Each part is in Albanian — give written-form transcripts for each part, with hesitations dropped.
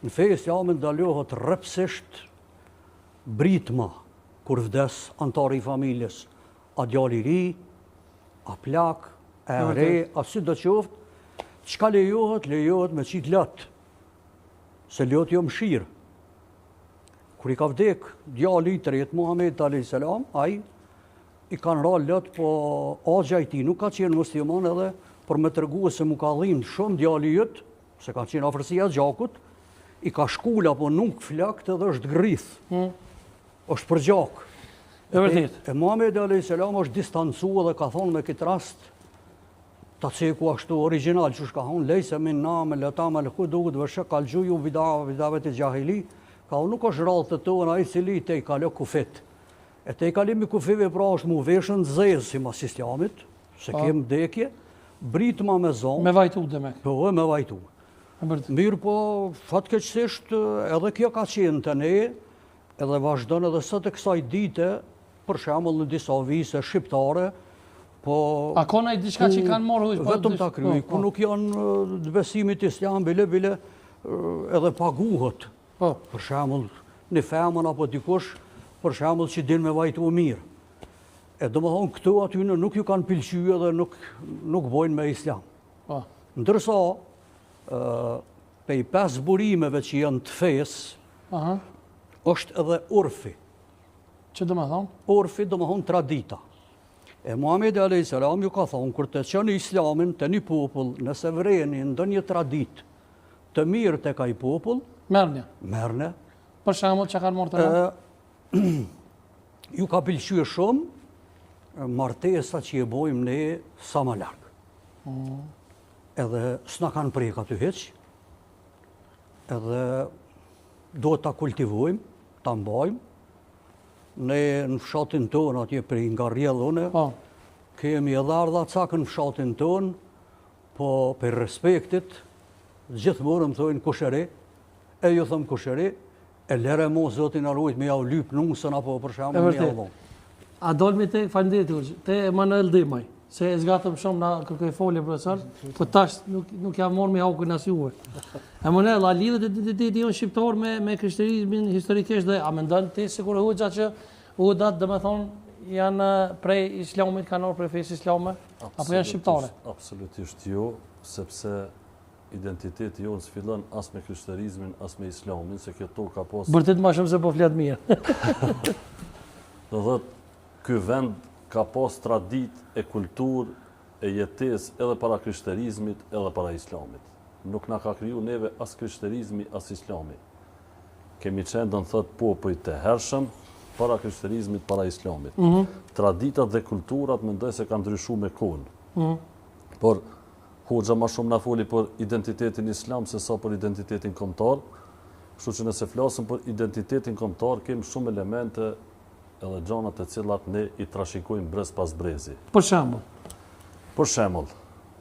Në fe islame ndalohet rrepsisht britma kur vdes antari i familjes, a djali i ri, a plak, a re, a si do qoftë, çka lejohet me qit lot. Se lot jo mshirë. Kur i ka vdek djali i tretë Muhamedi alayhis salam, ai i kanë ra lot, po agja i tij nuk ka qenë musliman edhe për me tregu se mu ka dhimbë shumë djali jot, se ka qenë afërsia e gjakut, i ka shkula po nuk flakt edhe është grith. Është për gjak. E vërtet. E Muhamedi alayhis salam është distancuar dhe ka thonë me këtë rast ta ceku ashtu original që ka thonë lejse minna me lata me lëkudud vëshë kalgjuju vidave të gjahili, ka unë nuk është rallë të tonë a i cili te i kalo kufit. E te i kalimi kufive pra është mu veshën zezë si mas islamit, se kemë dekje, britma me zonë. Me vajtu dhe me. Po, me vajtu. Mirë po, fatkeqësisht edhe kjo ka qenë të ne, edhe vazhdon edhe sot e kësaj dite, për shembull në disa vise shqiptare, po... A ka i diçka që kanë morë? Vetëm ta kryej, ku nuk janë të besimit islam, bile edhe paguhet. Për shembull, një femën apo dikush, për shembull që din me vajtu mirë. E domethënë këto aty nuk ju kanë pëlqyer dhe nuk bojnë me islam. Ndërsa, pej 5 burimeve që janë të fesë, është edhe urfi. Që do më thonë? Urfi do më thonë tradita. E Muhamedi alayhis salam ju ka thonë, kur të qenë islamin të një popull, nëse vreni ndonjë tradit të mirë të ka i popull, merne. Për shembull që kanë morë të në? Ju ka pëlqyer shumë martesa që e bojmë ne sa më larg. Edhe s'na kanë prek aty hiç. Edhe do ta kultivojmë, ta mbajmë. Ne në fshatin tonë, atje për nga rjedhune, kemi edhe ardha cakë në fshatin tonë, po për respektit, gjithmonë më thojnë kushëri, e ju thëmë kushëri, e lere mo zotin arrujt me jau lyp nusën, apo për shemë me jau dhonë. A dolmi te, falenderit, te Emanuel Dimaj, se e zgatëm shumë na kërkoj folje, profesor, po tash nuk jam morë me haukën as juve. Emanuel, a lidhet identiteti jonë shqiptar me krishterizmin historikisht dhe a mendon ti sikur hoxha që udat dhe me thonë janë prej islamit, kanë orë prej fesë islame, apo janë shqiptare? Absolutisht jo, sepse identiteti jonë s'fillon as me krishterizmin, as me islamin, se kjo tokë ka posë... Bërtit ma shumë se po flet mirë. Do dhëtë, ky vend ka pas tradit e kultur e jetes edhe para krishterizmit edhe para islamit. Nuk na ka kriju neve as krishterizmi as islami. Kemi qenë dënë thëtë popoj të hershëm para krishterizmit, para islamit. Traditat dhe kulturat mendoj se kanë ndryshu me kohën. Por hoxha ma shumë na foli për identitetin islam se sa për identitetin kombëtar. Kështu që nëse flasëm për identitetin kombëtar, kemi shumë elemente edhe gjanat e cilat ne i trashikojmë brez pas brezi. Për shembull? Për shembull,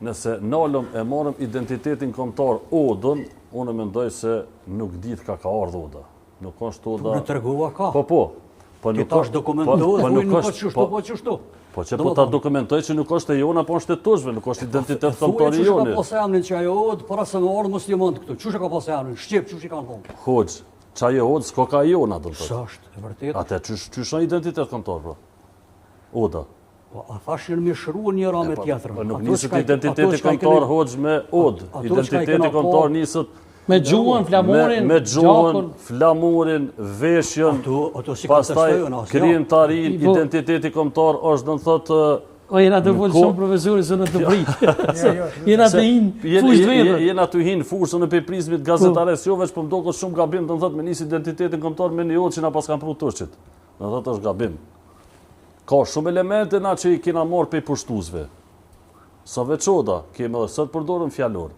nëse nalëm e marëm identitetin kombëtar odën, unë mendoj se nuk dit ka ardhur oda. Nuk është oda... Në tregova ka. Po. Këta është dokumentuar, nuk është qështu, po qështu. Po që po ta dokumentoj që nuk është e jona, po është e tushve, nuk është identitet kombëtar i joni. Thuaj që ka pas emnin që ajo odë, para se me ardhë muslimant këtu. Qështë ka pas emnin? Shqip, qështë i kanë thonë? Hoxh, qa je odë, s'ko ka jona, do të thotë. Së është, e vërtet. Ate, qështë është identitet kombëtar, bro? Oda. Po, a thashin me shru njëra me tjetërën. Po nuk nisët identiteti kombëtar, hoxh, me odë. Identiteti kombëtar nisët me gjuhën, flamurin, me gjuhën, flamurin, veshjen, pastaj krijimtarin, identiteti kombëtar është do të thotë jena të volë shumë profesori së në të pritë. Jena të hinë fushë vetë. Jena të hinë fushë në peprizmit gazetares, jo veç për më doke shumë gabim, do të thotë me njësë identitetin kombëtar me një odë që na pas kanë pru tërqit. Do të thotë është gabim. Ka shumë elemente na që i kena marrë pe pushtuzve. Sa veçoda, kemi edhe sot përdorëm fjallor.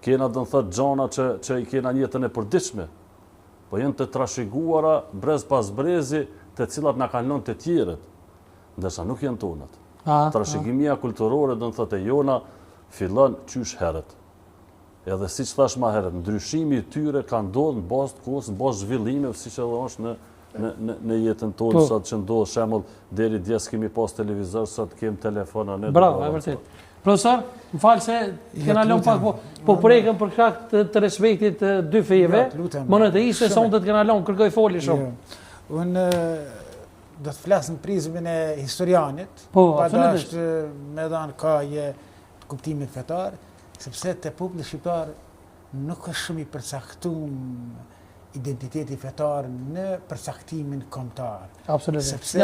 Kena do të thotë gjana që i kena jetën e përditshme. Po janë të trashëguara brez pas brezi, të cilat na kanë lënë të tjerët, ndërsa nuk janë tonat. Trashëgimia kulturore do të thotë e jona fillon qysh herët. Edhe siç thash më herët, ndryshimi i tyre ka ndodhur në bazë të kohës, në bazë zhvillimeve, siç edhe është në jetën tonë, sot që ndodh shembull deri djes kemi pas televizor, sot kemi telefona, ne. Bravo, e vërtet. Profesor, më falë se kena lënë pak po prekën për shkak të respektit të dy fejeve. Monoteiste sonte të kena lënë, kërkoj foli shumë. Unë do të flas në prizmën e historianit, absolutisht. Me dhanë ka të kuptimit fetar, sepse te populli shqiptar nuk është shumë i përcaktuar identiteti fetar në përcaktimin kombëtar. Absolutisht.